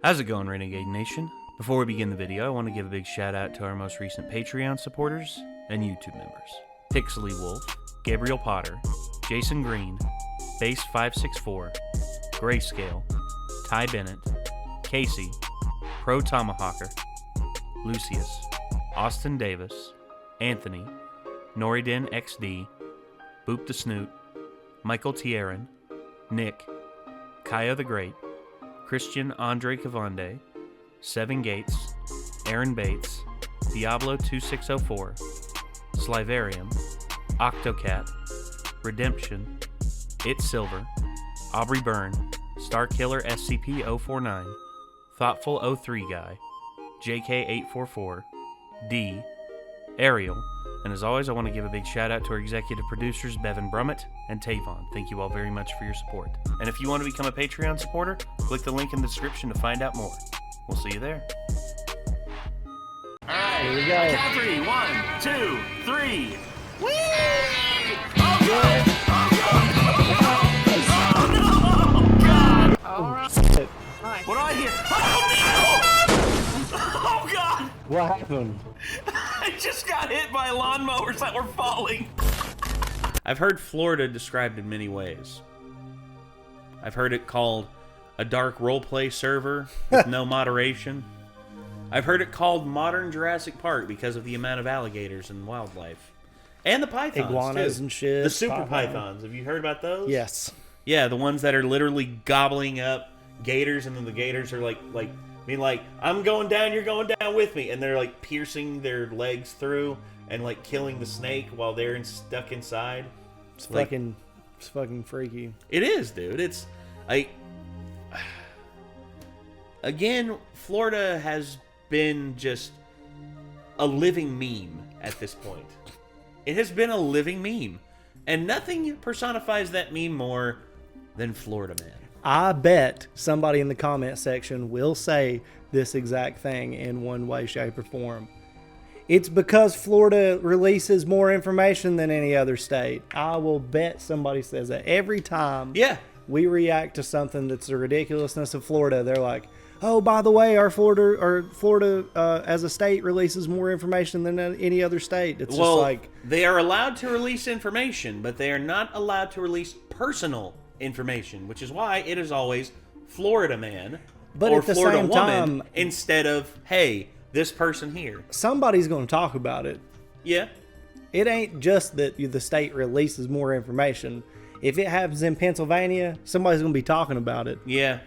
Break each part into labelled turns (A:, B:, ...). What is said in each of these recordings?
A: How's it going, Renegade Nation? Before we begin the video, I want to give a big shout out to our most recent Patreon supporters and YouTube members. Pixely Wolf, Gabriel Potter, Jason Green, Base564, Grayscale, Ty Bennett, Casey, Pro Tomahawker, Lucius, Austin Davis, Anthony, Noriden XD, Boop the Snoot, Michael Tieran, Nick, Kaya the Great, Christian Andre Cavande, Seven Gates, Aaron Bates, Diablo2604, Slivarium, Octocat, Redemption, It's Silver, Aubrey Byrne, Starkiller SCP-049, Thoughtful 03 Guy, JK844, D, Ariel, and as always, I want to give a big shout out to our executive producers, Bevan Brummett and Tavon. Thank you all very much for your support. And if you want to become a Patreon supporter, click the link in the description to find out more. We'll see you there.
B: Alright,
C: here we go.
B: Count three. 1, 2, 3. Whee! Oh god! Oh god! Oh god! Alright. What do I hear? Oh no! Oh god!
C: What happened?
B: I just got hit by lawnmowers that were falling.
A: I've heard Florida described in many ways. I've heard it called a dark roleplay server with no moderation. I've heard it called modern Jurassic Park because of the amount of alligators and wildlife. And the pythons,
C: Iguanas
A: too.
C: and shit.
A: The super pythons. Have you heard about those?
C: Yes.
A: Yeah, the ones that are literally gobbling up gators, and then the gators are like being like, I'm going down, you're going down with me. And they're like piercing their legs through and like killing the snake while they're stuck inside.
C: It's fucking freaky.
A: It is, dude. It's like, again, Florida has been just a living meme at this point. It has been a living meme. And nothing personifies that meme more than Floridaman.
C: I bet somebody in the comment section will say this exact thing in one way, shape, or form. It's because Florida releases more information than any other state. I will bet somebody says that every time.
A: Yeah.
C: We react to something that's the ridiculousness of Florida. They're like, oh, by the way, our Florida as a state releases more information than any other state. It's just like,
A: they are allowed to release information, but they are not allowed to release personal information, which is why it is always Floridaman
C: but
A: or
C: at the
A: Florida
C: same
A: woman
C: time,
A: instead of, hey, this person here.
C: Somebody's going to talk about it.
A: Yeah.
C: It ain't just that the state releases more information. If it happens in Pennsylvania, somebody's going to be talking about it.
A: Yeah.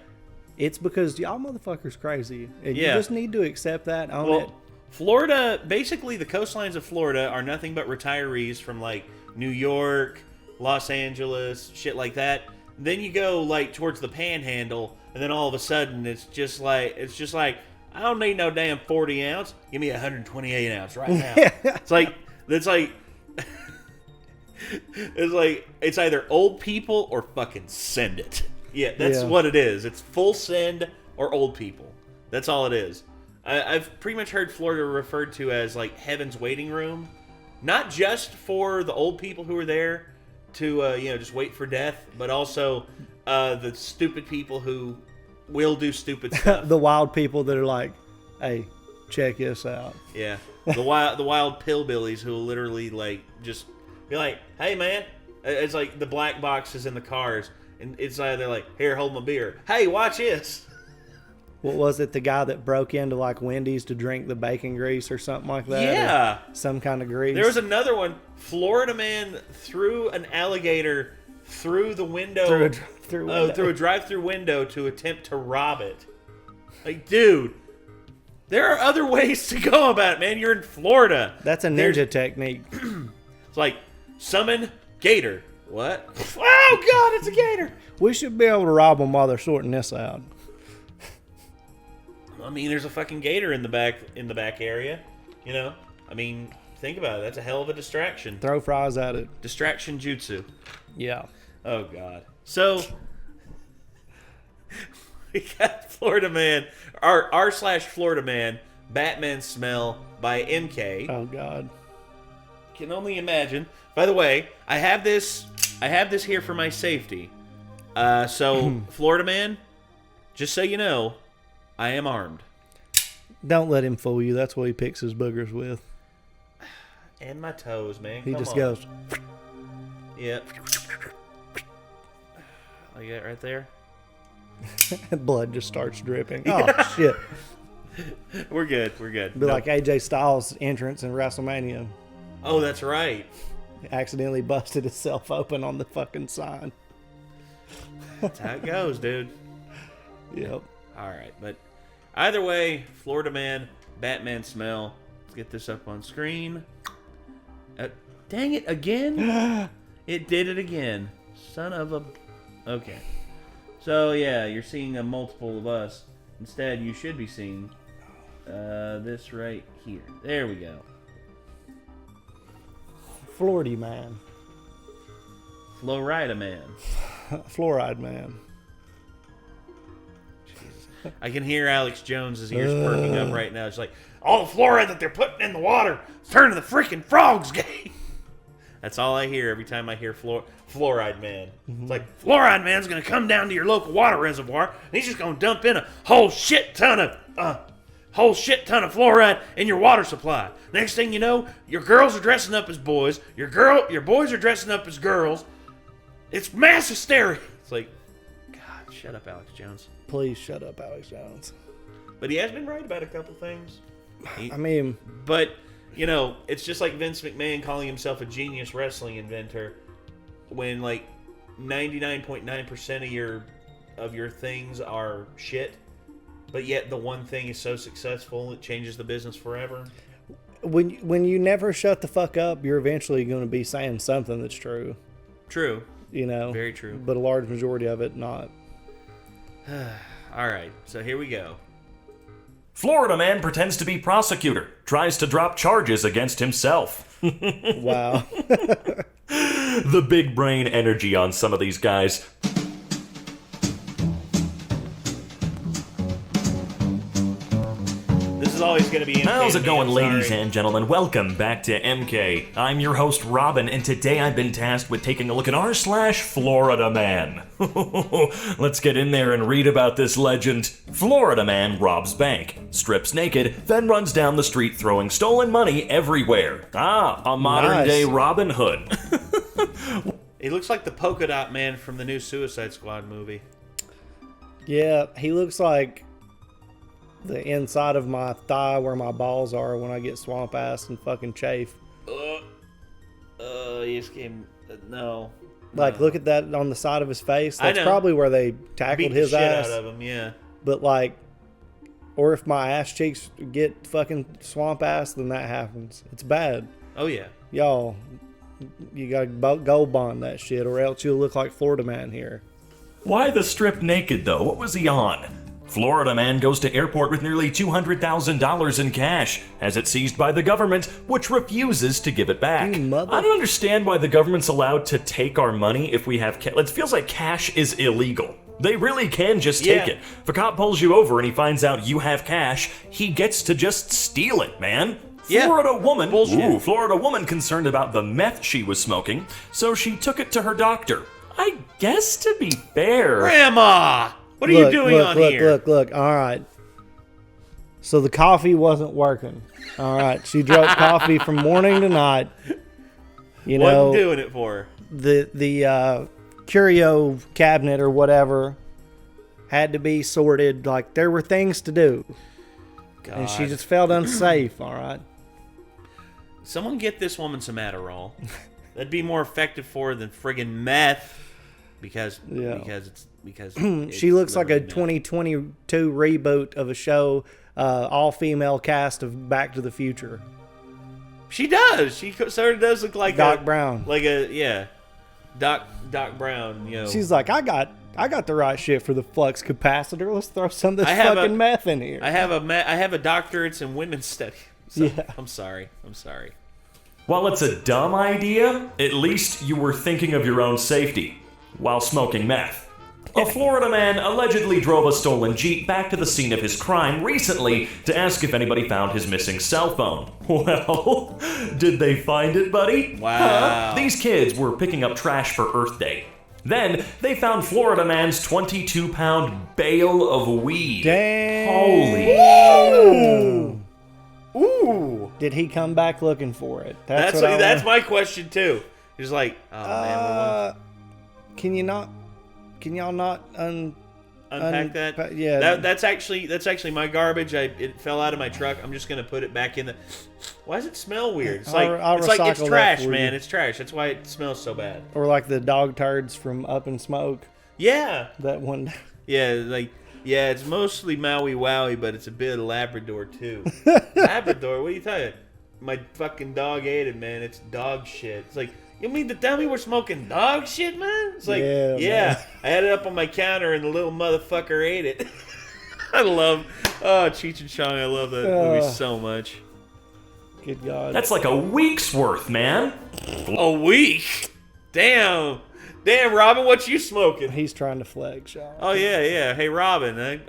C: It's because y'all motherfuckers crazy. And
A: Yeah.
C: You just need to accept that, own it.
A: Florida, basically the coastlines of Florida are nothing but retirees from like New York, Los Angeles, shit like that. Then you go like towards the Panhandle, and then all of a sudden it's just like I don't need no damn 40 ounce. Give me 128 ounce right now. It's like it's either old people or fucking send it. Yeah, that's what it is. It's full send or old people. That's all it is. I've pretty much heard Florida referred to as like heaven's waiting room, not just for the old people who are there to just wait for death, but also the stupid people who will do stupid stuff.
C: The wild people that are like, hey, check this out.
A: Yeah, the wild pillbillies who will literally like just be like, hey man, it's like the black boxes in the cars, and it's like they're like, here, hold my beer. Hey, watch this.
C: What was it? The guy that broke into like Wendy's to drink the bacon grease or something like that?
A: Yeah.
C: Some kind of grease.
A: There was another one. Floridaman threw an alligator through the window.
C: Through a
A: drive-through window to attempt to rob it. Like, dude, there are other ways to go about it, man. You're in Florida.
C: That's a ninja technique.
A: It's like, summon gator. What? Oh, God, it's a gator.
C: We should be able to rob them while they're sorting this out.
A: I mean, there's a fucking gator in the back area. You know? I mean, think about it. That's a hell of a distraction.
C: Throw fries at it.
A: Distraction jutsu.
C: Yeah.
A: Oh, God. So, we got Floridaman, r/Floridaman, Batman Smell by MK.
C: Oh, God.
A: Can only imagine. By the way, I have this here for my safety. So, Floridaman, just so you know, I am armed.
C: Don't let him fool you. That's what he picks his boogers with.
A: And my toes, man.
C: He
A: Come
C: just
A: on.
C: goes.
A: Yep. Like that right there?
C: Blood just starts dripping. Oh, shit.
A: We're good. We're good.
C: Be like AJ Styles' entrance in WrestleMania.
A: Oh, that's right.
C: He accidentally busted himself open on the fucking sign.
A: That's how it goes, dude.
C: Yep.
A: All right, but either way, Floridaman, Batman smell. Let's get this up on screen. Dang it, again? It did it again. Son of a... Okay. So, yeah, you're seeing a multiple of us. Instead, you should be seeing this right here. There we go.
C: Floridaman.
A: Floridaman.
C: Fluoride Man.
A: I can hear Alex Jones's ears perking up right now. It's like, all the fluoride that they're putting in the water is turning the freaking frogs gay. That's all I hear every time I hear Fluoride Man. It's like, Fluoride Man's going to come down to your local water reservoir, and he's just going to dump in a whole shit ton of fluoride in your water supply. Next thing you know, your girls are dressing up as boys. Your boys are dressing up as girls. It's mass hysteria. It's like, God, shut up, Alex Jones.
C: Please shut up, Alex Jones.
A: But he has been right about a couple things.
C: But,
A: you know, it's just like Vince McMahon calling himself a genius wrestling inventor when, like, 99.9% of your things are shit, but yet the one thing is so successful it changes the business forever.
C: When you never shut the fuck up, you're eventually going to be saying something that's true.
A: True.
C: You know?
A: Very true.
C: But a large majority of it, not.
A: All right, so here we go.
D: Florida man pretends to be prosecutor, tries to drop charges against himself.
C: Wow.
D: The big brain energy on some of these guys.
A: This is always going to be MK.
D: How's it going,
A: I'm
D: ladies
A: sorry.
D: and gentlemen? Welcome back to MK. I'm your host, Robin, and today I've been tasked with taking a look at r/Florida Man. Let's get in there and read about this legend. Florida Man robs bank, strips naked, then runs down the street throwing stolen money everywhere. A modern-day Robin Hood.
A: He looks like the polka dot man from the new Suicide Squad movie.
C: Yeah, he looks like the inside of my thigh where my balls are when I get swamp ass and fucking chafe.
A: He just came... no.
C: Like, look at that on the side of his face. That's
A: I know.
C: probably where they tackled
A: Beat
C: his
A: the shit
C: ass.
A: out of him, yeah.
C: But, like, or if my ass cheeks get fucking swamp ass, then that happens. It's bad.
A: Oh, yeah.
C: Y'all, you gotta gold bond that shit, or else you'll look like Florida Man here.
D: Why the strip naked, though? What was he on? Florida man goes to airport with nearly $200,000 in cash, has it seized by the government, which refuses to give it back.
C: You mother-
D: I don't understand why the government's allowed to take our money if we have cash. It feels like cash is illegal. They really can just take it. If a cop pulls you over and he finds out you have cash, he gets to just steal it, man.
A: Yeah.
D: Florida woman,
A: Bullshit.
D: Florida woman concerned about the meth she was smoking, so she took it to her doctor. I guess to be fair...
A: Grandma! What are you doing on here?
C: Look. All right. So the coffee wasn't working. All right. She drank coffee from morning to night. You know,
A: Wasn't doing it for her.
C: the curio cabinet or whatever had to be sorted. Like, there were things to do.
A: God.
C: And she just felt unsafe. All right.
A: Someone get this woman some Adderall. That'd be more effective for her than friggin' meth. Because
C: She looks like a
A: literally meth.
C: 2022 reboot of a show, all-female cast of Back to the Future.
A: She does. She sort of does look like
C: Doc Brown.
A: Doc Brown. You know.
C: She's like, I got the right shit for the flux capacitor. Let's throw some of this
A: I have
C: fucking
A: a-
C: meth in here.
A: I have a doctorate in women's study. So,
C: Yeah.
A: I'm sorry.
D: While it's a dumb idea, at least you were thinking of your own safety while smoking meth. A Florida man allegedly drove a stolen Jeep back to the scene of his crime recently to ask if anybody found his missing cell phone. Well, did they find it, buddy?
A: Wow.
D: These kids were picking up trash for Earth Day. Then they found Florida Man's 22-pound bale of weed.
C: Damn.
D: Holy.
B: Ooh.
C: Did he come back looking for it?
B: That's my question too. He's like, oh man,
C: can y'all not
B: unpack that?
C: Yeah.
B: That's actually my garbage. It fell out of my truck. I'm just gonna put it back in the. Why does it smell weird? It's like
C: I'll
B: it's
C: recycle that
B: trash,
C: for
B: man.
C: you.
B: It's trash. That's why it smells so bad.
C: Or like the dog turds from Up in Smoke.
B: Yeah.
C: That one.
B: Yeah, it's mostly Maui Wowie, but it's a bit of Labrador too. Labrador? What are you talking? My fucking dog ate it, man. It's dog shit. It's like, you mean to tell me we're smoking dog shit, man? It's like, yeah. I had it up on my counter and the little motherfucker ate it. I love, Cheech and Chong. I love that movie so much.
C: Good God.
D: That's like a week's worth, man.
B: A week? Damn, Robin, what you smoking?
C: He's trying to flex, y'all.
B: Oh yeah. Hey, Robin,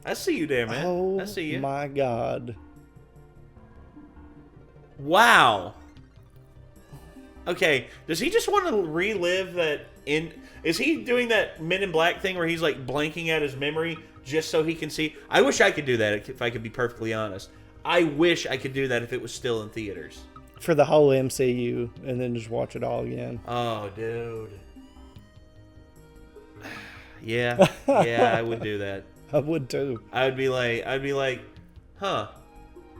B: I see you there, man.
C: Oh
B: I see you.
C: My God.
B: Wow. Okay, does he just want to relive that is he doing that Men in Black thing where he's like blanking out his memory just so he can see? I wish I could do that if I could be perfectly honest. I wish I could do that if it was still in theaters.
C: For the whole MCU, and then just watch it all again.
B: Oh, dude. Yeah, I would do that.
C: I would too.
B: I'd be like, huh?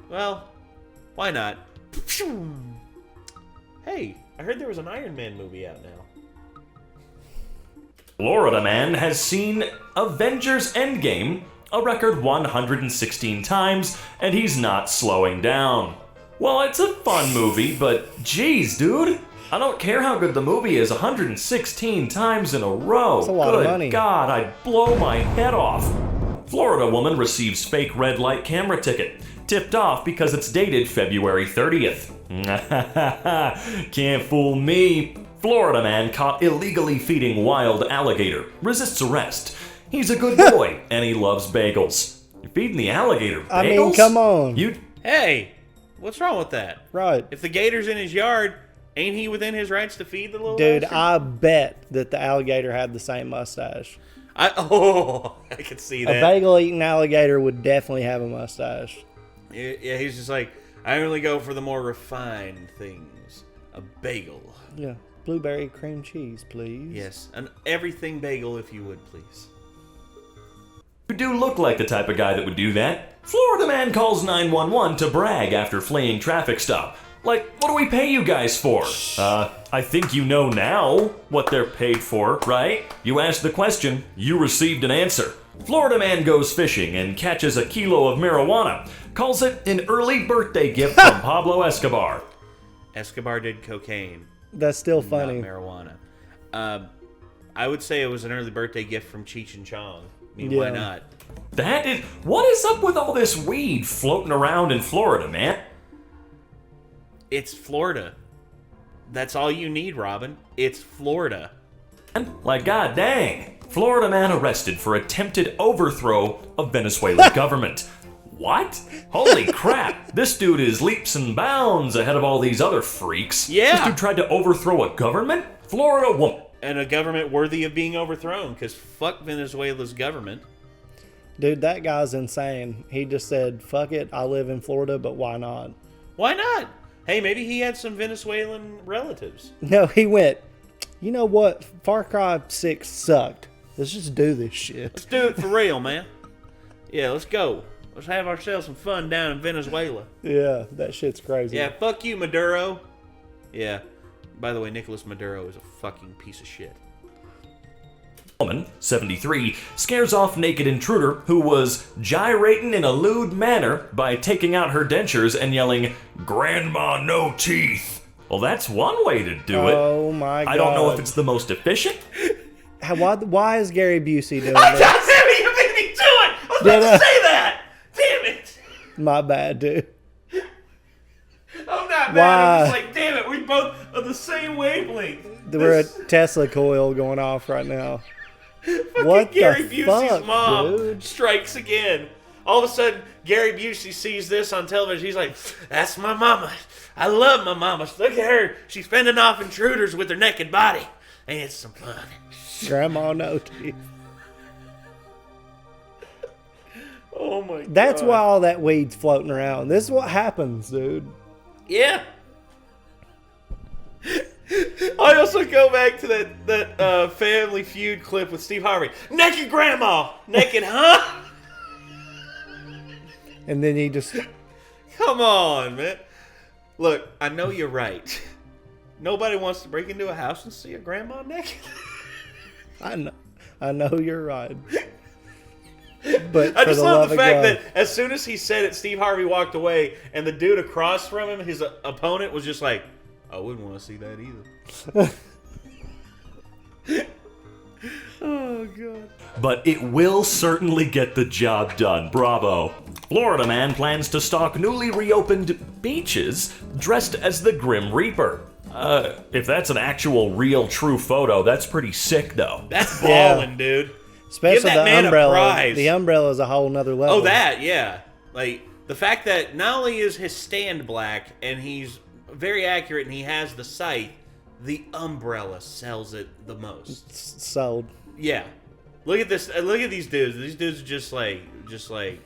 B: Well, why not? Hey, I heard there was an Iron Man movie out now.
D: Florida Man has seen Avengers Endgame a record 116 times, and he's not slowing down. Well, it's a fun movie, but geez, dude, I don't care how good the movie is 116 times in a row.
C: That's a lot of money.
D: Good God, I'd blow my head off. Florida woman receives fake red light camera ticket, tipped off because it's dated February 30th. Can't fool me. Florida man caught illegally feeding wild alligator, resists arrest. He's a good boy, and he loves bagels. You're feeding the alligator bagels?
C: I mean, come on.
B: Hey, what's wrong with that?
C: Right.
B: If the gator's in his yard, ain't he within his rights to feed the little
C: Dude,
B: bastard?
C: I bet that the alligator had the same mustache.
B: I could see that.
C: A bagel-eating alligator would definitely have a mustache.
B: Yeah, he's just like, I only go for the more refined things. A bagel.
C: Yeah. Blueberry cream cheese, please.
B: Yes, an everything bagel, if you would, please.
D: You do look like the type of guy that would do that. Florida man calls 911 to brag after fleeing traffic stop. Like, what do we pay you guys for? I think you know now what they're paid for, right? You asked the question, you received an answer. Florida man goes fishing and catches a kilo of marijuana. Calls it an early birthday gift from Pablo Escobar.
B: Escobar did cocaine.
C: That's still funny.
B: Not marijuana. I would say it was an early birthday gift from Cheech and Chong. I mean,
C: Yeah.
B: why not?
D: What is up with all this weed floating around in Florida, man?
B: It's Florida. That's all you need, Robin. It's Florida.
D: Like, god dang. Florida man arrested for attempted overthrow of Venezuela's government. What? Holy crap. This dude is leaps and bounds ahead of all these other freaks.
B: Yeah.
D: This dude tried to overthrow a government? Florida woman.
B: And a government worthy of being overthrown, because fuck Venezuela's government.
C: Dude, that guy's insane. He just said, fuck it, I live in Florida, but why not?
B: Why not? Hey, maybe he had some Venezuelan relatives.
C: No, he went, you know what? Far Cry 6 sucked. Let's just do this shit.
B: Let's do it for real, man. Yeah, let's go. Let's have ourselves some fun down in Venezuela.
C: Yeah, that shit's crazy.
B: Yeah, fuck you, Maduro. Yeah. By the way, Nicolas Maduro is a fucking piece of shit.
D: Woman, 73, scares off naked intruder who was gyrating in a lewd manner by taking out her dentures and yelling, "Grandma, no teeth." Well, that's one way to do it.
C: Oh my God.
D: I don't know if it's the most efficient.
C: Why is Gary Busey doing
B: I'm
C: this?
B: not saying you made me do it! I was about to say that! Damn it!
C: My bad, dude.
B: I'm not mad.
C: Why?
B: I'm just like, damn it, we both are the same wavelength.
C: We're a Tesla coil going off right now.
B: Fucking Gary
C: the
B: Busey's
C: fuck,
B: mom
C: dude?
B: strikes again. All of a sudden, Gary Busey sees this on television. He's like, that's my mama. I love my mama. Look at her. She's fending off intruders with her naked body. and it's some fun.
C: Grandma no teeth.
B: Oh my god.
C: That's why all that weed's floating around. This is what happens, dude.
B: Yeah. I also go back to that Family Feud clip with Steve Harvey. Naked grandma. Naked, huh?
C: And then he just...
B: Come on, man. Look, I know you're right. Nobody wants to break into a house and see a grandma naked.
C: I know you're right. But
B: I just love the fact
C: God,
B: that as soon as he said it, Steve Harvey walked away, and the dude across from him, his opponent, was just like, I wouldn't want to see that either. Oh, God.
D: But it will certainly get the job done. Bravo. Floridaman plans to stalk newly reopened beaches dressed as the Grim Reaper. If that's an actual, real, true photo, that's pretty sick, though.
B: That's ballin', dude.
C: especially
B: Give that
C: the
B: man a
C: umbrella.
B: prize.
C: The umbrella is a whole nother level.
B: Oh, that, yeah. Like, the fact that not only is his stand black, and he's very accurate, and he has the sight, the umbrella sells it the most.
C: Sold.
B: Yeah. Look at this. Look at these dudes. These dudes are just like,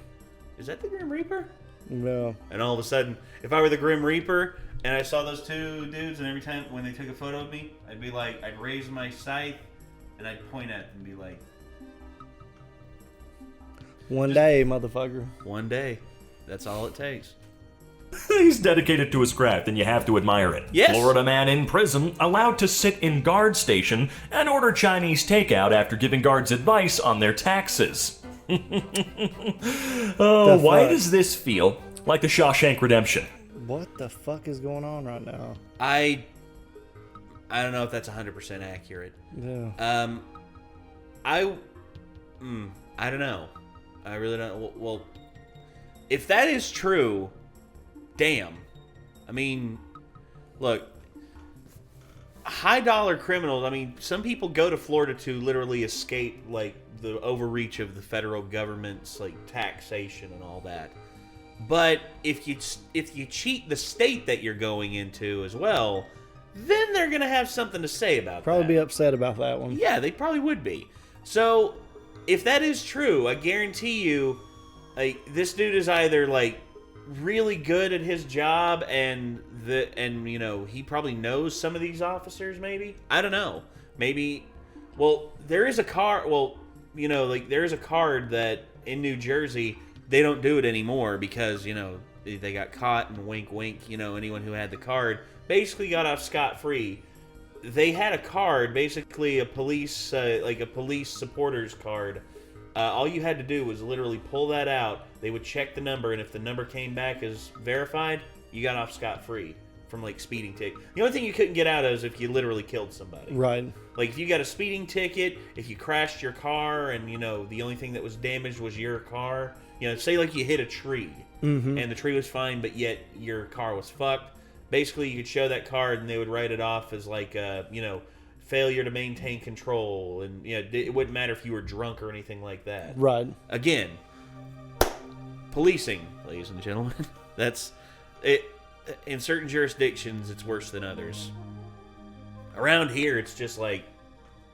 B: is that the Grim Reaper?
C: No.
B: And all of a sudden, if I were the Grim Reaper and I saw those two dudes, and every time when they took a photo of me, I'd be like, I'd raise my scythe and I'd point at them and be like,
C: One day, motherfucker.
B: one day. That's all it takes.
D: He's dedicated to his craft, and you have to admire it.
B: Yes.
D: Florida man in prison, allowed to sit in guard station and order Chinese takeout after giving guards advice on their taxes. Oh, why does this feel like the Shawshank Redemption?
C: What the fuck is going on right now?
B: I don't know if that's 100% accurate.
C: Yeah.
B: I don't know. I really don't. Well, if that is true, damn. I mean, look, high dollar criminals. I mean, some people go to Florida to literally escape like the overreach of the federal government's like taxation and all that. But if you cheat the state that you're going into as well, then they're gonna have something to say about
C: Probably
B: that.
C: be upset about that one.
B: Yeah, they probably would be. So, if that is true, I guarantee you, like, this dude is either like really good at his job, and you know, he probably knows some of these officers. Maybe, I don't know. Maybe, well, there is a car. Well, you know, like, there is a card that in New Jersey they don't do it anymore because, you know, they got caught, and wink wink, you know, anyone who had the card basically got off scot-free. They had a card, basically a police, like a police supporters card. All you had to do was literally pull that out. They would check the number, and if the number came back as verified, you got off scot-free from, like, speeding ticket. The only thing you couldn't get out of is if you literally killed somebody.
C: Right.
B: Like, if you got a speeding ticket, if you crashed your car, and, you know, the only thing that was damaged was your car. You know, say, like, you hit a tree, and the tree was fine, but yet your car was fucked. Basically, you could show that card, and they would write it off as, like, you know, failure to maintain control, and, you know, it wouldn't matter if you were drunk or anything like that.
C: Right.
B: Again, policing, ladies and gentlemen. That's it. In certain jurisdictions, it's worse than others. Around here, it's just like,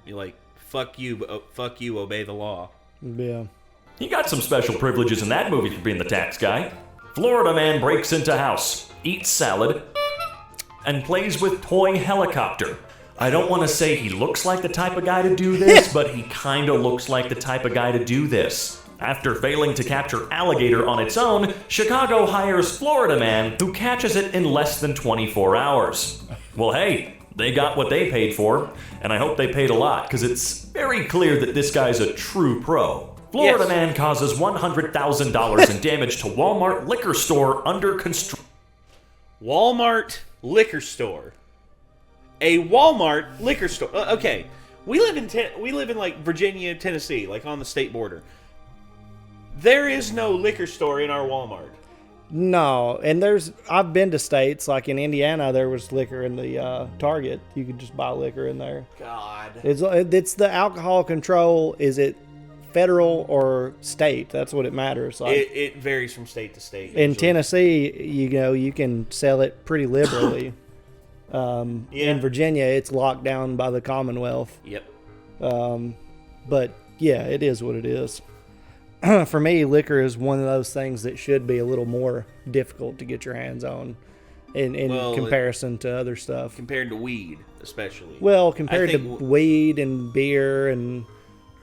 B: you're like, fuck you, obey the law.
C: Yeah.
D: You got some special privileges in that movie for being the tax guy. Florida man breaks into house, eats salad, and plays with toy helicopter. I don't want to say he looks like the type of guy to do this, but he kind of looks like the type of guy to do this. After failing to capture alligator on its own, Chicago hires Florida man who catches it in less than 24 hours. Well, hey, they got what they paid for, and I hope they paid a lot, because it's very clear that this guy's a true pro. Florida
B: Yes.
D: man causes $100,000 in damage to Walmart liquor store under construction.
B: Walmart liquor store. A Walmart liquor store. Okay, we live in like Virginia, Tennessee, like on the state border. There is no liquor store in our Walmart.
C: No, and I've been to states, like in Indiana, there was liquor in the Target. You could just buy liquor in there.
B: God.
C: It's the alcohol control. Is it federal or state? That's what it matters. Like,
B: It varies from state to state.
C: in
B: usually.
C: Tennessee, you know, you can sell it pretty liberally. In Virginia, it's locked down by the Commonwealth.
B: Yep.
C: But yeah, it is what it is. For me, liquor is one of those things that should be a little more difficult to get your hands on in comparison to other stuff.
B: Compared to weed, especially.
C: Well, compared to weed and beer and,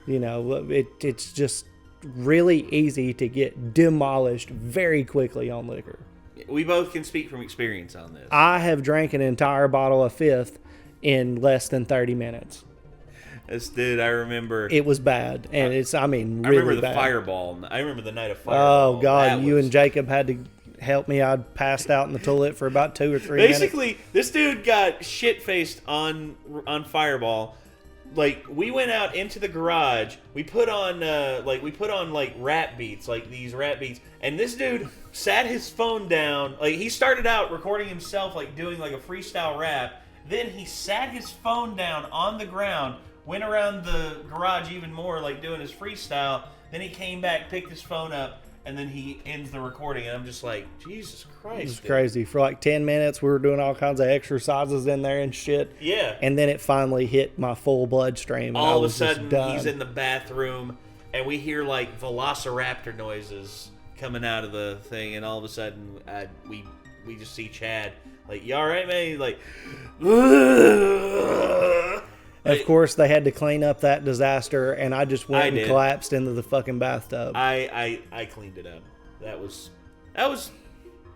C: it's just really easy to get demolished very quickly on liquor.
B: We both can speak from experience on this.
C: I have drank an entire bottle of Fifth in less than 30 minutes.
B: This dude, I remember.
C: It was bad, and really bad.
B: I remember the Fireball. I remember the night of Fireball.
C: Oh, God, you and Jacob had to help me. I'd passed out in the toilet for about 2 or 3 minutes.
B: Basically, this dude got shit-faced on Fireball. Like, we went out into the garage. We put on rap beats, like these rap beats. And this dude sat his phone down. Like, he started out recording himself, like, doing, like, a freestyle rap. Then he sat his phone down on the ground, went around the garage even more, like, doing his freestyle. Then he came back, picked his phone up, and then he ends the recording. And I'm just like, Jesus Christ,
C: It was crazy. For like 10 minutes, we were doing all kinds of exercises in there and shit.
B: Yeah.
C: And then it finally hit my full bloodstream.
B: All of a sudden, he's in the bathroom, and we hear, like, velociraptor noises coming out of the thing. And all of a sudden, we just see Chad, like, you all right, man? He's like,
C: of course, they had to clean up that disaster, and I just went and collapsed into the fucking bathtub.
B: I cleaned it up. That was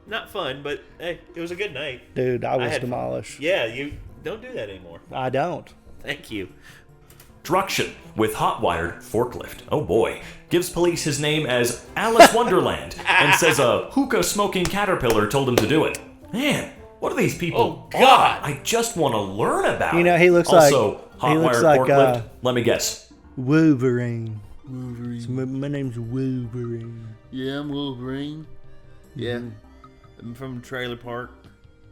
B: not fun, but hey, it was a good night.
C: Dude, I was demolished.
B: Yeah, you don't do that anymore.
C: I don't.
B: Thank you.
D: Druction with hot-wired forklift. Oh boy. Gives police his name as Alice Wonderland and says a hookah-smoking caterpillar told him to do it. Man, what are these people?
B: Oh, God.
D: I just want to learn about it.
C: He looks
D: also, hot-wired forklift, let me guess.
C: Wolverine. My name's Wolverine.
B: Yeah, I'm Wolverine. Yeah. I'm from Trailer Park.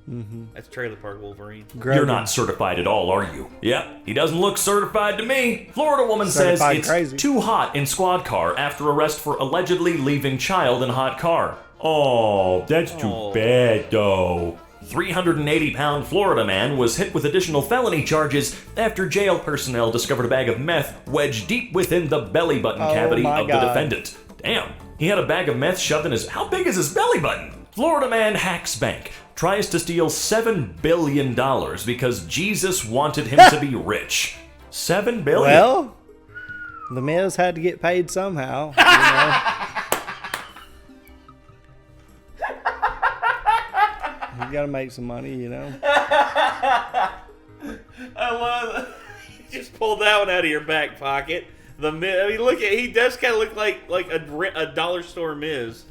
B: Mm-hmm. That's Trailer Park Wolverine.
D: You're not certified at all, are you? Yeah, he doesn't look certified to me. Florida woman says it's too hot in squad car after arrest for allegedly leaving child in hot car. Oh, that's too bad, though. 380-pound Florida man was hit with additional felony charges after jail personnel discovered a bag of meth wedged deep within the belly button cavity of the defendant. Damn, he had a bag of meth shoved in his... How big is his belly button? Florida man hacks bank. Tries to steal $7 billion because Jesus wanted him to be rich. $7 billion?
C: Well, the Miz had to get paid somehow. You gotta make some money,
B: I love it. You just pulled that one out of your back pocket. The Miz, I mean, look at, he does kind of look like a dollar store Miz.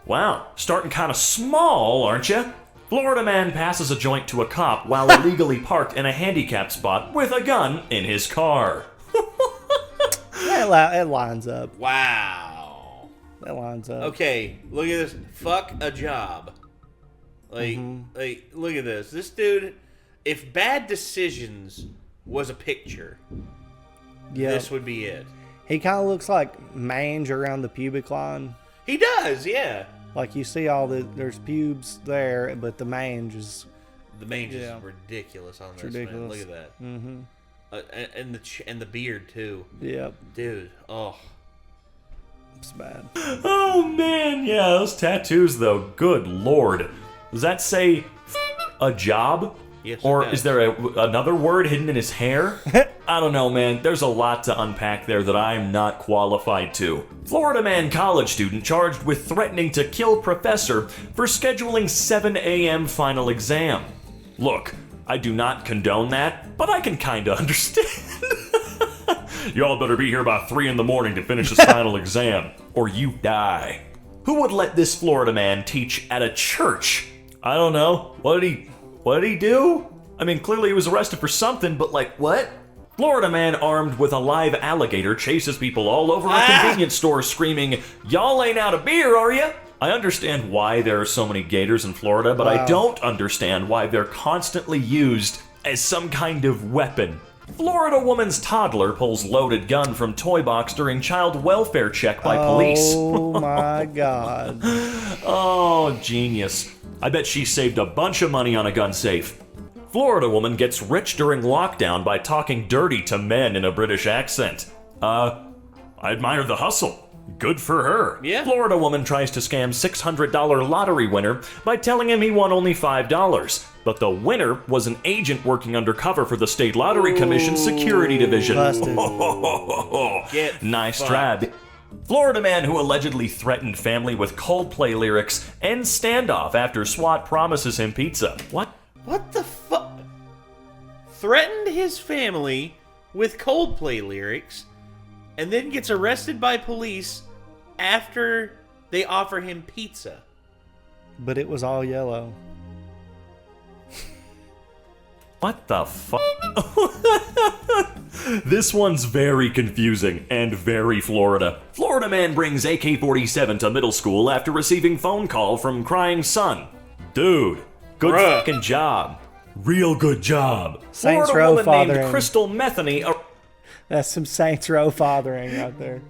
D: Wow, starting kind of small, aren't you? Florida man passes a joint to a cop while illegally parked in a handicapped spot with a gun in his car.
C: It lines up.
B: Wow.
C: That lines up.
B: Okay, look at this. Fuck a job. Like, look at this. This dude, if Bad Decisions was a picture, this would be it.
C: He kind of looks like mange around the pubic line.
B: He does, yeah.
C: Like, you see there's pubes there, but the mange is...
B: The mange is ridiculous on this,
C: ridiculous.
B: Man. Look at that. Mm-hmm. And the beard, too.
C: Yep.
B: Dude, oh.
C: It's bad.
D: Oh, man, yeah, those tattoos, though. Good Lord. Does that say a job?
B: Yes,
D: or is there another word hidden in his hair? I don't know, man. There's a lot to unpack there that I'm not qualified to. Florida man college student charged with threatening to kill professor for scheduling 7 a.m. final exam. Look, I do not condone that, but I can kinda understand. Y'all better be here by 3 in the morning to finish this final exam, or you die. Who would let this Florida man teach at a church? I don't know. What did he do? I mean, clearly he was arrested for something, but like, what? Florida man armed with a live alligator chases people all over a convenience store screaming, "Y'all ain't out of beer, are ya?" I understand why there are so many gators in Florida, but I don't understand why they're constantly used as some kind of weapon. Florida woman's toddler pulls loaded gun from toy box during child welfare check by police.
C: Oh my God.
D: Oh, genius. I bet she saved a bunch of money on a gun safe. Florida woman gets rich during lockdown by talking dirty to men in a British accent. I admire the hustle. Good for her.
B: Yeah.
D: Florida woman tries to scam $600 lottery winner by telling him he won only $5. But the winner was an agent working undercover for the State Lottery Commission Security Division.
C: Busted.
B: Get
D: Nice
B: fucked.
D: try. Florida man who allegedly threatened family with Coldplay lyrics ends standoff after SWAT promises him pizza. What?
B: What the fuck? Threatened his family with Coldplay lyrics and then gets arrested by police after they offer him pizza.
C: But it was all yellow.
D: What the fuck? This one's very confusing and very Florida. Florida man brings AK-47 to middle school after receiving phone call from crying son. Dude, good
B: Bruh.
D: fucking job. Real good job.
C: Saints
D: Florida
C: Row
D: woman named
C: fathering.
D: Crystal Metheny
C: That's some Saints Row fathering right there.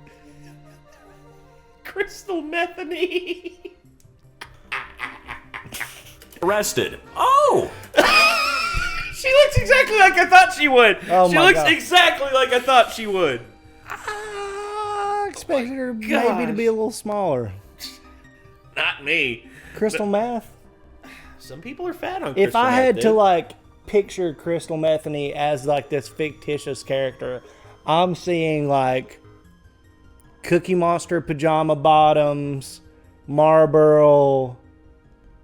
B: Crystal Metheny.
D: arrested. Oh!
B: She looks exactly like I thought she would.
C: Oh
B: she
C: my
B: looks
C: God.
B: exactly like I thought she would.
C: I expected her maybe to
B: gosh.
C: be a little smaller.
B: Not me.
C: Crystal meth?
B: Some people are fat on
C: If
B: crystal
C: I
B: meth,
C: had
B: dude.
C: to like picture Crystal Metheny as like this fictitious character, I'm seeing like Cookie Monster pajama bottoms, Marlboro,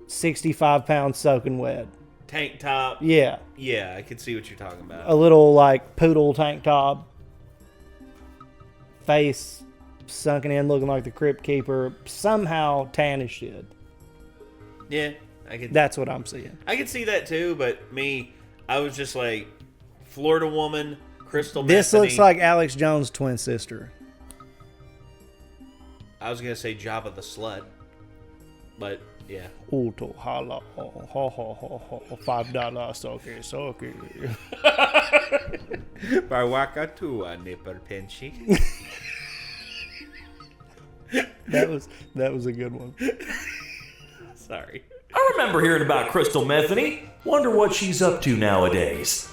C: 65 pounds soaking wet.
B: Tank top.
C: Yeah,
B: Yeah, I can see what you're talking about.
C: a little like poodle tank top, face sunken in, looking like the Crypt Keeper, somehow tan as shit.
B: Yeah, I can.
C: That's what I'm seeing.
B: I can see that too, but me, I was just like, Florida woman, Crystal
C: This
B: Metheny.
C: looks like Alex Jones' twin sister.
B: I was gonna say Java the slut, but yeah.
C: Ulto hala ho ho ho ho $5 soke.
B: Barwaka tua nipper pinchy.
C: That was a good one.
B: Sorry.
D: I remember hearing about Crystal Metheny. Wonder what she's up to nowadays.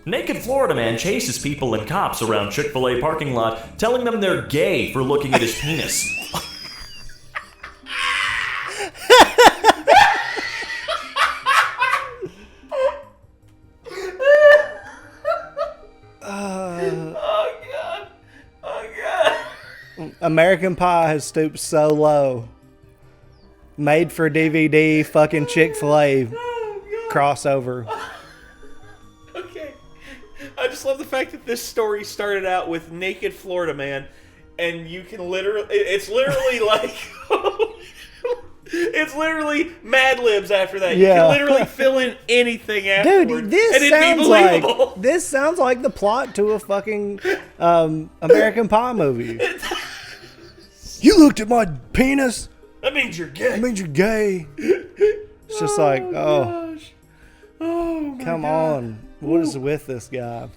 D: Naked Florida man chases people and cops around Chick-fil-A parking lot, telling them they're gay for looking at his penis.
B: Oh god. Oh god.
C: American Pie has stooped so low. Made for DVD fucking Chick-fil-A crossover.
B: Okay. I just love the fact that this story started out with naked Florida man, and you can literally, it's literally like, it's literally Mad Libs after that. You
C: Yeah.
B: can literally fill in anything afterwards.
C: Dude, this
B: and it'd be
C: sounds
B: believable.
C: like this sounds like the plot to a fucking American Pie movie. You looked at my penis.
B: That means you're gay.
C: That means you're gay. It's just like, oh,
B: Gosh. Oh my
C: come
B: God.
C: on. What is with this guy?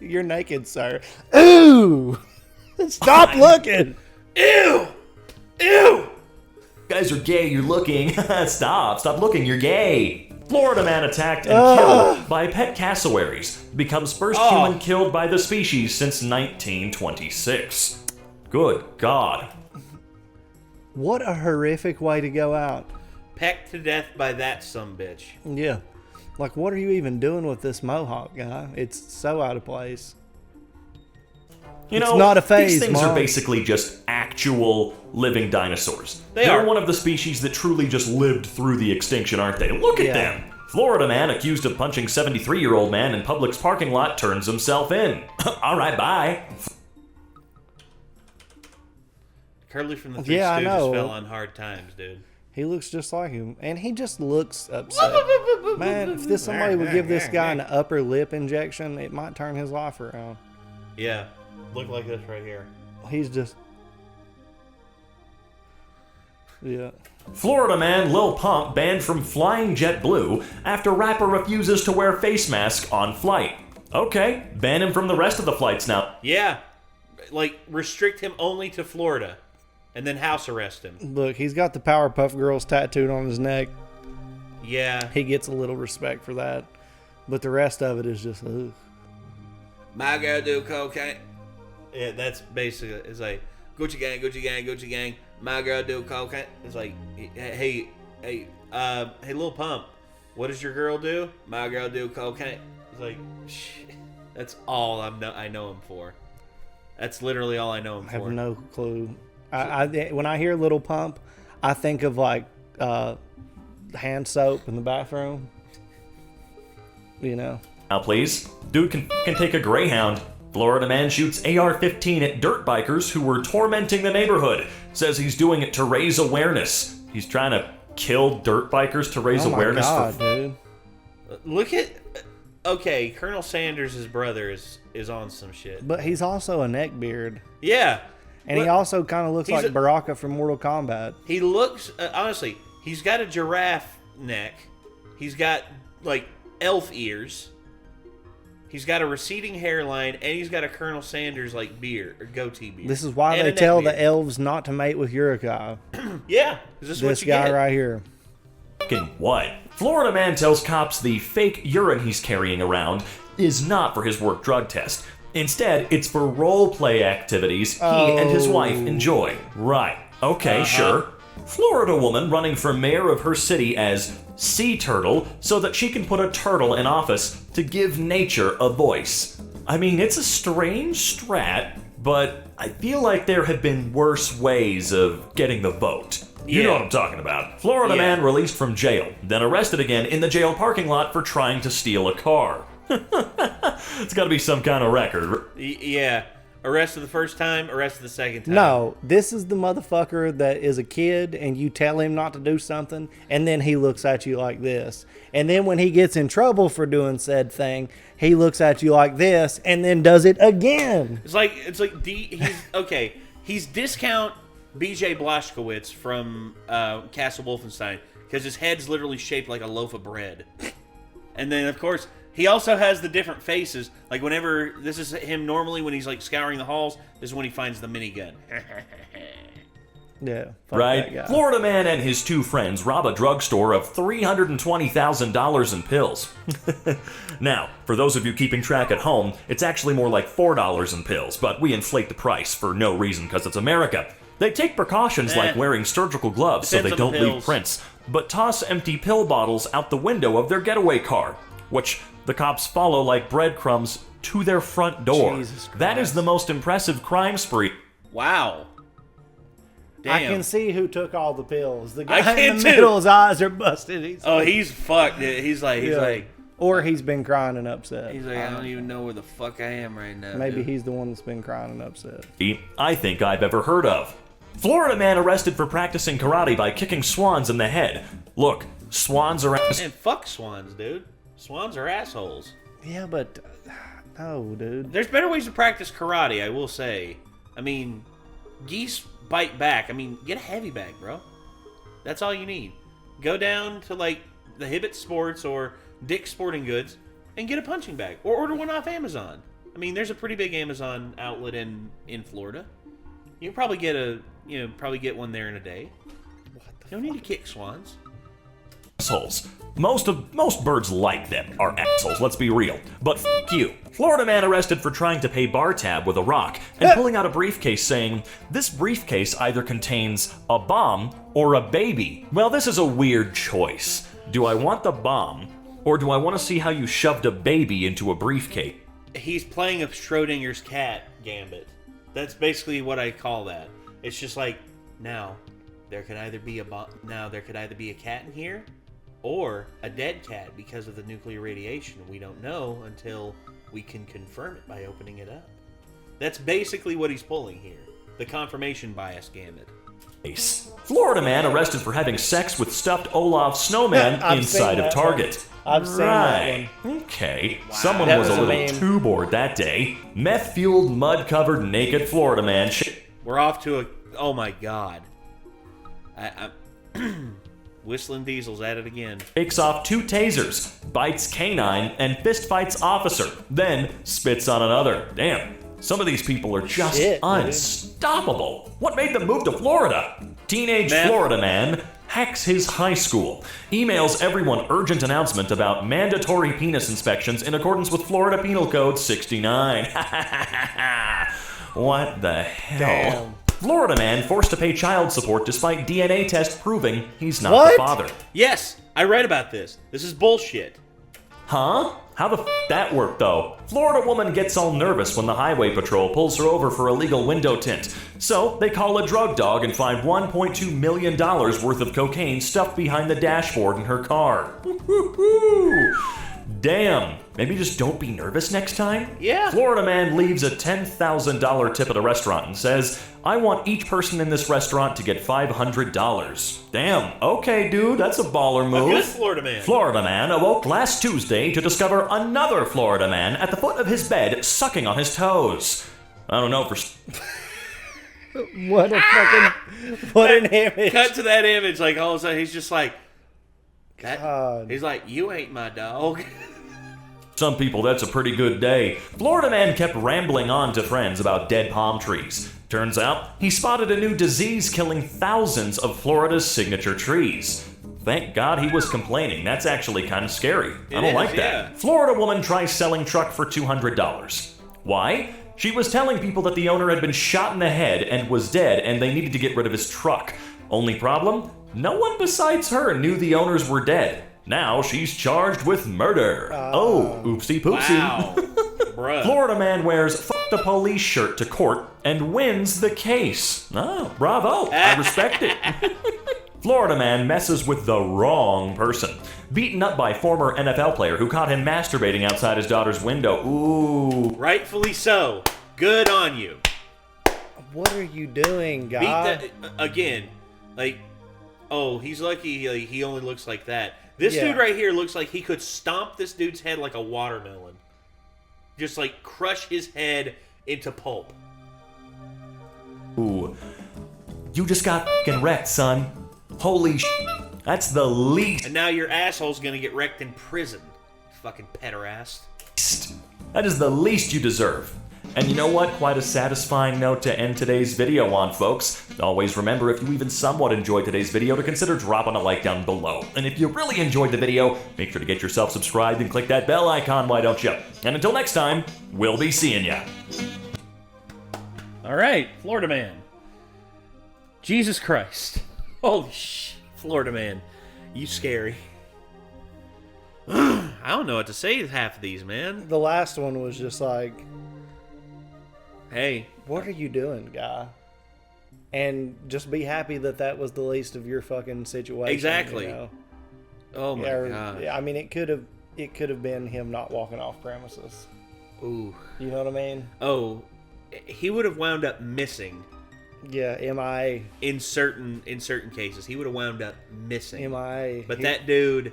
C: You're naked, sir. Ooh! Stop looking!
B: Ew! Ew!
D: You guys are gay, you're looking. Stop looking, you're gay. Florida man attacked and killed by pet cassowaries. Becomes first human killed by the species since 1926. Good God.
C: What a horrific way to go out.
B: Pecked to death by that sumbitch.
C: Yeah. Like, what are you even doing with this mohawk, guy? It's so out of place.
D: You
C: It's
D: know,
C: not a phase,
D: these things
C: Mark.
D: are basically just actual living dinosaurs.
B: They
D: They're
B: are.
D: one of the species that truly just lived through the extinction, aren't they? Look at
C: Yeah.
D: them. Florida man accused of punching 73-year-old man in Publix parking lot turns himself in. All right, bye.
B: Curly from the Three
C: Yeah, I
B: Stooges
C: know.
B: fell on hard times, dude.
C: He looks just like him. And he just looks upset. Man, if this somebody would give this guy an upper lip injection, it might turn his life around.
B: Yeah. Look like this right here.
C: He's just... Yeah.
D: Florida man Lil Pump banned from flying JetBlue after rapper refuses to wear face mask on flight. Okay, ban him from the rest of the flights now.
B: Yeah. Like, restrict him only to Florida. and then house arrest him.
C: Look, he's got the Powerpuff Girls tattooed on his neck.
B: Yeah.
C: He gets a little respect for that. But the rest of it is just, ugh.
B: My girl do cocaine. Yeah, that's basically, it's like, Gucci gang, Gucci gang, Gucci gang. My girl do cocaine. It's like, hey, Lil Pump, what does your girl do? My girl do cocaine. It's like, shit. That's all I know him for. That's literally all I know him for.
C: I have no clue. When I hear Little Pump, I think of like hand soap in the bathroom. You know.
D: Now, please. Dude can take a Greyhound. Florida man shoots AR-15 at dirt bikers who were tormenting the neighborhood. Says he's doing it to raise awareness. He's trying to kill dirt bikers to raise awareness.
C: Oh my God, dude.
B: Look at... Okay, Colonel Sanders' brother is on some shit.
C: But he's also a neckbeard.
B: Yeah.
C: And he also kind of looks like Baraka from Mortal Kombat.
B: He looks... honestly, he's got a giraffe neck. He's got, like, elf ears. He's got a receding hairline, and he's got a Colonel Sanders, like, beard, or goatee beard.
C: This is why they tell the elves not to mate with Uruk-hai.
B: Yeah. This
C: guy right here.
D: What? Florida man tells cops the fake urine he's carrying around is not for his work drug test. Instead, it's for role play activities he and his wife enjoy. Right. Okay, sure. Florida woman running for mayor of her city as Sea Turtle so that she can put a turtle in office to give nature a voice. I mean, it's a strange strat, but I feel like there have been worse ways of getting the vote. You know what I'm talking about. Florida man released from jail, then arrested again in the jail parking lot for trying to steal a car. It's got to be some kind of record.
B: Yeah. Arrested the first time, arrested the second time.
C: No, this is the motherfucker that is a kid and you tell him not to do something and then he looks at you like this. And then when he gets in trouble for doing said thing, he looks at you like this and then does it again.
B: It's like he's discount BJ Blazkowicz from Castle Wolfenstein because his head's literally shaped like a loaf of bread. And then, of course, he also has the different faces. Like, whenever... This is him normally when he's, like, scouring the halls. This is when he finds the minigun.
C: Yeah.
D: Right? Florida man and his two friends rob a drugstore of $320,000 in pills. Now, for those of you keeping track at home, it's actually more like $4 in pills, but we inflate the price for no reason because it's America. They take precautions like wearing surgical gloves so they don't leave prints, but toss empty pill bottles out the window of their getaway car, which the cops follow like breadcrumbs to their front door. That is the most impressive crime spree.
B: Wow. Damn.
C: I can see who took all the pills. The guy in the middle, his eyes are busted.
B: He's fucked. He's like...
C: Or he's been crying and upset.
B: He's like, I don't even know where the fuck I am right now.
C: Maybe he's the one that's been crying and upset.
D: I think I've ever heard of. Florida man arrested for practicing karate by kicking swans in the head. Look, swans are...
B: Man, fuck swans, dude. Swans are assholes.
C: Yeah, but... No, dude.
B: There's better ways to practice karate, I will say. I mean, geese bite back. I mean, get a heavy bag, bro. That's all you need. Go down to, like, the Hibbett Sports or Dick's Sporting Goods and get a punching bag. Or order one off Amazon. I mean, there's a pretty big Amazon outlet in Florida. You can probably get one there in a day. You don't need to kick swans.
D: Assholes. Most birds like them are assholes, let's be real. But f*** you. Florida man arrested for trying to pay bar tab with a rock and pulling out a briefcase saying, this briefcase either contains a bomb or a baby. Well, this is a weird choice. Do I want the bomb or do I want to see how you shoved a baby into a briefcase?
B: He's playing a Schrodinger's cat gambit. That's basically what I call that. It's just like, now, there could either be a cat in here or a dead cat because of the nuclear radiation. We don't know until we can confirm it by opening it up. That's basically what he's pulling here. The confirmation bias gambit.
D: Florida man arrested for having sex with stuffed Olaf snowman inside of Target.
C: I've seen that one.
D: Okay. Wow. Someone was a little too bored that day. Meth-fueled, mud-covered, naked Florida man.
B: We're off to a... Oh my God. Whistling Diesel's at it again.
D: Takes off 2 tasers, bites canine, and fist fights officer, then spits on another. Damn. Some of these people are just
C: Shit, dude.
D: unstoppable. What made them move to Florida? Teenage
B: Meth.
D: Florida man hacks his high school, emails everyone urgent announcement about mandatory penis inspections in accordance with Florida Penal Code 69. What the hell?
C: Damn.
D: Florida man forced to pay child support despite DNA test proving he's not
C: What?
D: the father.
B: Yes, I read about this. This is bullshit.
D: Huh? How the that work though? Florida woman gets all nervous when the highway patrol pulls her over for illegal window tint. So they call a drug dog and find $1.2 million worth of cocaine stuffed behind the dashboard in her car. Woo-hoo-hoo. Damn. Maybe just don't be nervous next time?
B: Yeah.
D: Florida man leaves a $10,000 tip at a restaurant and says, I want each person in this restaurant to get $500. Damn. Okay, dude, that's a baller move.
B: Good Florida man.
D: Florida man awoke last Tuesday to discover another Florida man at the foot of his bed sucking on his toes. I don't know for...
C: What a fucking... What an image.
B: Cut to that image, like all of a sudden he's just like, that,
C: God.
B: he's like, you ain't my dog.
D: Some people, that's a pretty good day. Florida man kept rambling on to friends about dead palm trees. Turns out, he spotted a new disease killing thousands of Florida's signature trees. Thank God he was complaining. That's actually kind of scary. I don't like that.
B: yeah.
D: Florida woman tries selling truck for $200. Why? She was telling people that the owner had been shot in the head and was dead and they needed to get rid of his truck. Only problem? No one besides her knew the owners were dead. Now she's charged with murder. Oh, oopsie poopsie.
B: Wow. Bruh.
D: Florida man wears "fuck the police" shirt to court and wins the case. Oh, bravo. I respect it. Florida man messes with the wrong person. Beaten up by former NFL player who caught him masturbating outside his daughter's window. Ooh.
B: Rightfully so. Good on you.
C: What are you doing,
B: Beat
C: guy?
B: that again. Like, oh, he's lucky he only looks like that. This
C: Yeah.
B: dude right here looks like he could stomp this dude's head like a watermelon. Just like crush his head into pulp.
D: Ooh. You just got f***ing wrecked, son. Holy sh**. That's the least.
B: And now your asshole's gonna get wrecked in prison. Fucking pederast.
D: That is the least you deserve. And you know what? Quite a satisfying note to end today's video on, folks. Always remember, if you even somewhat enjoyed today's video, to consider dropping a like down below. And if you really enjoyed the video, make sure to get yourself subscribed and click that bell icon, why don't you? And until next time, we'll be seeing ya.
B: All right, Florida man. Jesus Christ. Holy sh! Florida man. You scary. I don't know what to say to half of these, man.
C: The last one was just like,
B: Hey,
C: what are you doing, guy? And just be happy that that was the least of your fucking situation.
B: Exactly.
C: You know?
B: oh my god.
C: Yeah, I mean, it could have been him not walking off premises.
B: Ooh.
C: You know what I mean?
B: Oh, he would have wound up missing
C: Yeah, MIA.
B: in certain cases. He would have wound up missing.
C: MIA.
B: But that dude,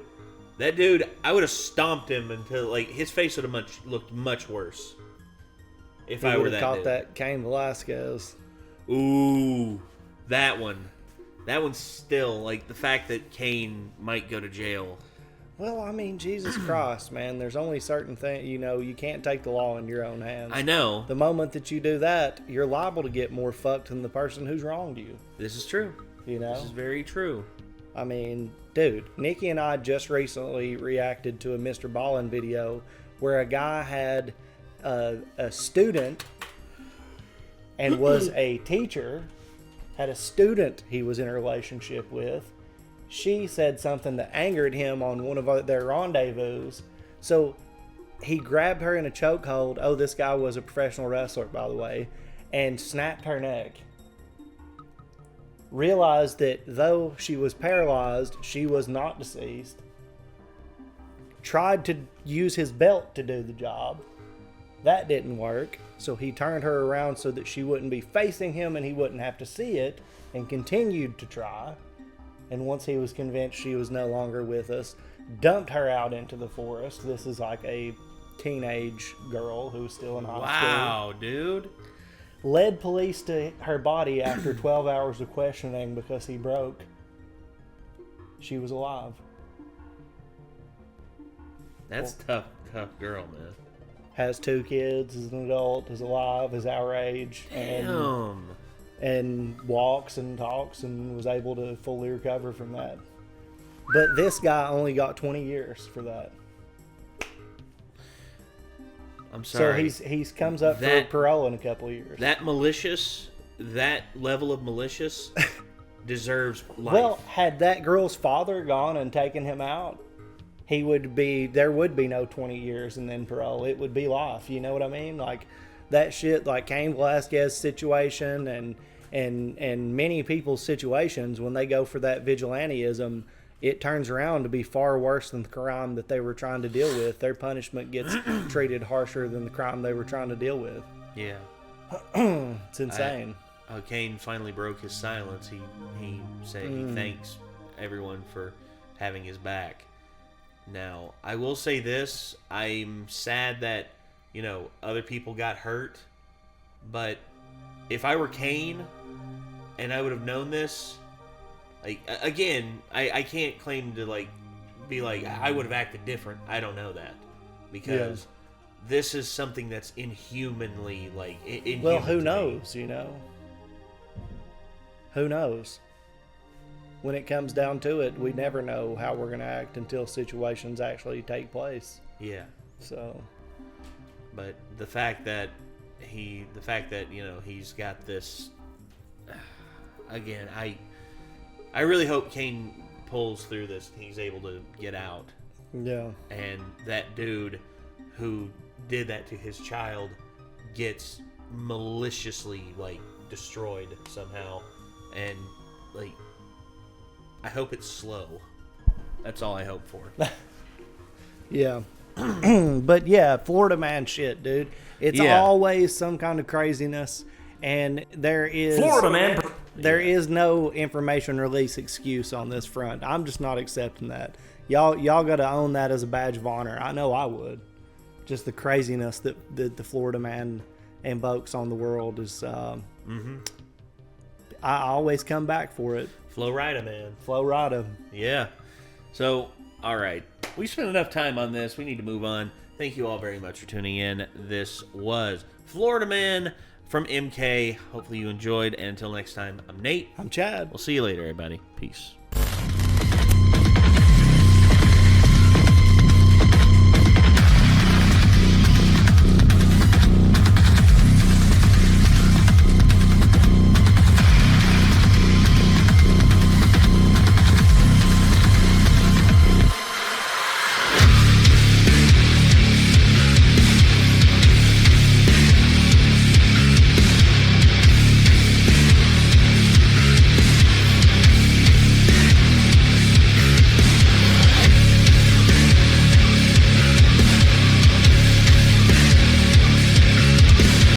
B: I would have stomped him until like his face would have looked much worse. If I were that
C: caught
B: dude.
C: that Cain Velasquez.
B: Ooh, that one. That one's still like the fact that Kane might go to jail.
C: Well, I mean, Jesus Christ, man. There's only certain things, you can't take the law in your own hands.
B: I know.
C: The moment that you do that, you're liable to get more fucked than the person who's wronged you.
B: This is true.
C: You know?
B: This is very true.
C: I mean, dude, Nikki and I just recently reacted to a Mr. Ballin video where a guy had a student and was a teacher, had a student he was in a relationship with. She said something that angered him on one of their rendezvous. So he grabbed her in a chokehold. Oh, this guy was a professional wrestler, by the way, and snapped her neck. Realized that though she was paralyzed, she was not deceased. Tried to use his belt to do the job. That didn't work. So he turned her around so that she wouldn't be facing him and he wouldn't have to see it, and continued to try. And once he was convinced she was no longer with us, dumped her out into the forest. This is like a teenage girl who's still in high school.
B: Wow, dude.
C: Led police to her body after 12 hours of questioning because he broke. She was alive.
B: That's tough girl, man.
C: has 2 kids, is an adult, is alive, is our age, and walks and talks and was able to fully recover from that. But this guy only got 20 years for that.
B: I'm sorry.
C: So he's comes up for parole in a couple of years.
B: That level of malicious deserves life.
C: Well, had that girl's father gone and taken him out, there would be no 20 years and then parole. It would be life. You know what I mean? Like that shit, like Cain Velasquez's situation and many people's situations when they go for that vigilantism, it turns around to be far worse than the crime that they were trying to deal with. Their punishment gets treated harsher than the crime they were trying to deal with.
B: Yeah.
C: It's insane.
B: Cain finally broke his silence. He said he thanks everyone for having his back. Now, I will say this. I'm sad that, other people got hurt. But if I were Cain and I would have known this, again, I can't claim to, be like, I would have acted different. I don't know that. Because this is something that's inhumanly, inhuman.
C: Well, who knows, Who knows? When it comes down to it, we never know how we're going to act until situations actually take place.
B: Yeah.
C: So.
B: But the fact that he's got this, again, I really hope Cain pulls through this and he's able to get out.
C: Yeah.
B: And that dude who did that to his child gets maliciously, destroyed somehow. And, I hope it's slow. That's all I hope for.
C: Yeah. But yeah, Florida man shit, dude. It's always some kind of craziness. And there is no information release excuse on this front. I'm just not accepting that. Y'all got to own that as a badge of honor. I know I would. Just the craziness that the Florida man invokes on the world is. I always come back for it.
B: Floridaman.
C: Florida.
B: Yeah. So, all right. We spent enough time on this. We need to move on. Thank you all very much for tuning in. This was Floridaman from MK. Hopefully you enjoyed. And until next time, I'm Nate.
C: I'm Chad.
B: We'll see you later, everybody. Peace.